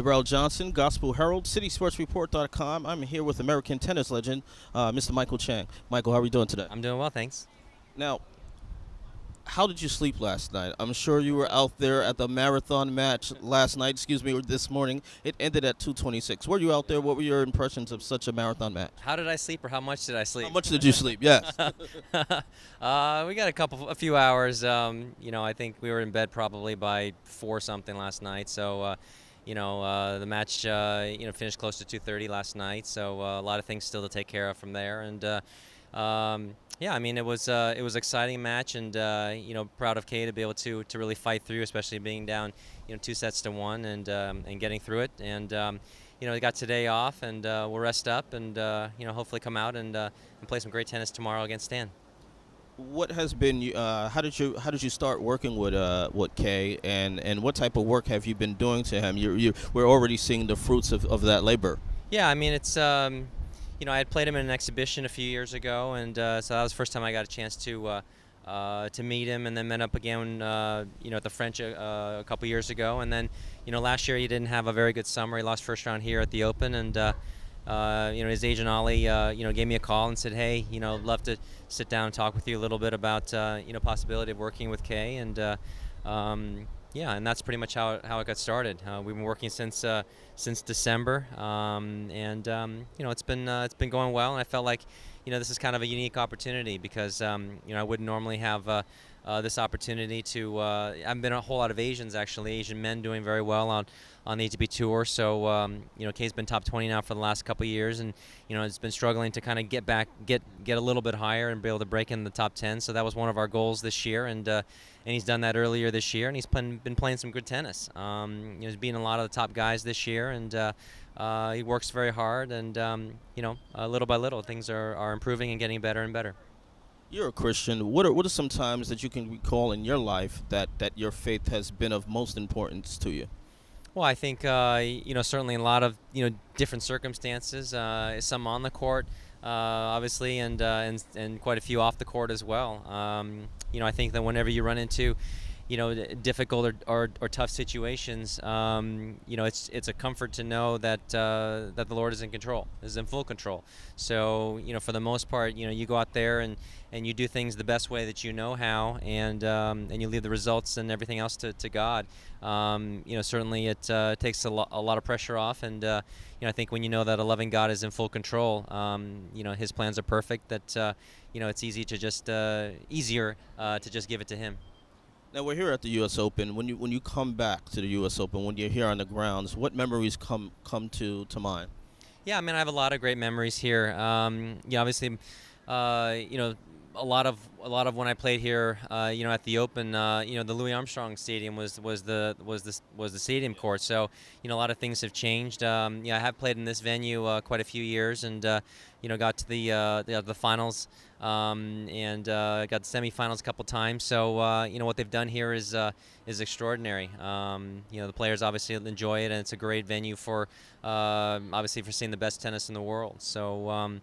Darrell Johnson, Gospel Herald, CitySportsReport.com. I'm here with American tennis legend, Mr. Michael Chang. Michael, how are you doing today? I'm doing well, thanks. Now, how did you sleep last night? I'm sure you were out there at the marathon match last night, or this morning. It ended at 2:26. Were you out there? What were your impressions of such a marathon match? How did I sleep, or how much did I sleep? How much did you sleep? Yes. We got a few hours. I think we were in bed probably by 4 something last night. So, the match, finished close to 2:30 last night. So a lot of things still to take care of from there. And it was an exciting match, and proud of Kay to be able to really fight through, especially being down 2-1 and getting through it. And we got today off, and we'll rest up and hopefully come out and play some great tennis tomorrow against Stan. What has been? How did you start working with Kay, and what type of work have you been doing to him? We're already seeing the fruits of that labor. Yeah, I mean it's. I had played him in an exhibition a few years ago, and so that was the first time I got a chance to meet him, and then met up again, at the French a couple years ago. And then, last year he didn't have a very good summer. He lost first round here at the Open, and his agent Ollie, gave me a call and said, "Hey, love to sit down and talk with you a little bit about, possibility of working with Kay." And and that's pretty much how it got started. We've been working since December, it's been going well. And I felt like, this is kind of a unique opportunity because I wouldn't normally have this opportunity to. I've been a whole lot of Asian men doing very well on the ATP tour. So Kay's been top 20 now for the last couple of years, and has been struggling to kind of get a little bit higher and be able to break in the top 10. So that was one of our goals this year, and he's done that earlier this year, and he's been playing some good tennis. He's beaten a lot of the top guys this year, and he works very hard, and little by little things are improving and getting better and better. You're a Christian. What are some times that you can recall in your life that your faith has been of most importance to you? Well, I think certainly in a lot of different circumstances. Some on the court, obviously, and quite a few off the court as well. I think that whenever you run into difficult or tough situations, it's a comfort to know that the Lord is in control, is in full control. So for the most part, you go out there and you do things the best way that you know how, and you leave the results and everything else to God. Certainly it takes a lot of pressure off, and I think when you know that a loving God is in full control, His plans are perfect. That it's easier to just give it to Him. Now we're here at the U.S. Open. When you come back to the U.S. Open, when you're here on the grounds, what memories come to mind? Yeah, I mean I have a lot of great memories here. Obviously, a lot of when I played here, at the Open, the Louis Armstrong Stadium was the stadium court. So a lot of things have changed. I have played in this venue quite a few years, and got to the finals, and got the semifinals a couple times. So what they've done here is extraordinary. The players obviously enjoy it, and it's a great venue for obviously for seeing the best tennis in the world. So.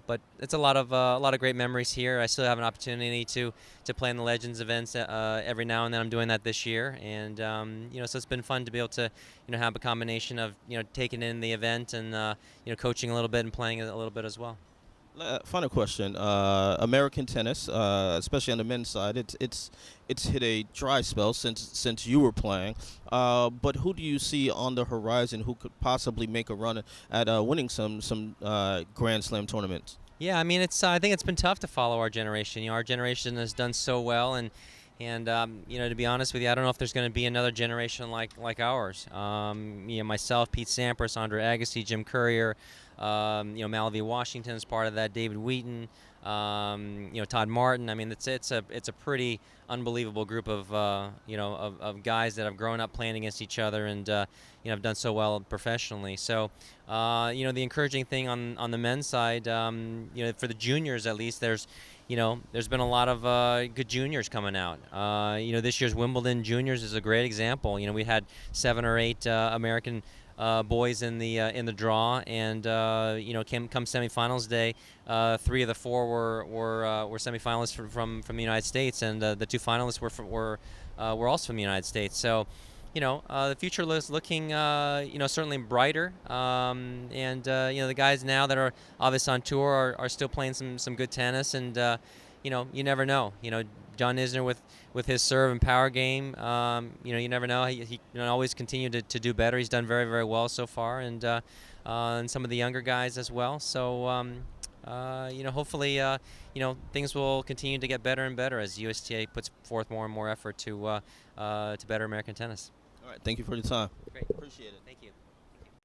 But it's a lot of great memories here. I still have an opportunity to play in the Legends events every now and then. I'm doing that this year, and so it's been fun to be able to have a combination of taking in the event and coaching a little bit and playing a little bit as well. Final question. American tennis, especially on the men's side, it's hit a dry spell since you were playing. But who do you see on the horizon who could possibly make a run at winning some Grand Slam tournaments? Yeah, I mean I think it's been tough to follow our generation. Our generation has done so well, and to be honest with you, I don't know if there's going to be another generation like ours. Myself, Pete Sampras, Andre Agassi, Jim Courier. Malavi Washington is part of that. David Wheaton, Todd Martin. I mean, it's a pretty unbelievable group of of guys that have grown up playing against each other, and have done so well professionally. So the encouraging thing on the men's side, for the juniors at least, there's been a lot of good juniors coming out. This year's Wimbledon juniors is a great example. We had 7 or 8 American boys in the draw, and come semifinals day, 3 of the 4 were semifinalists from the United States, and the 2 finalists were also from the United States. So the future is looking, certainly brighter. The guys now that are obviously on tour are still playing some good tennis, and you never know. John Isner with his serve and power game. You never know. He can always continue to do better. He's done very, very well so far, and some of the younger guys as well. So. Hopefully, things will continue to get better and better as USTA puts forth more and more effort to better American tennis. All right. Thank you for your time. Great. Appreciate it. Thank you.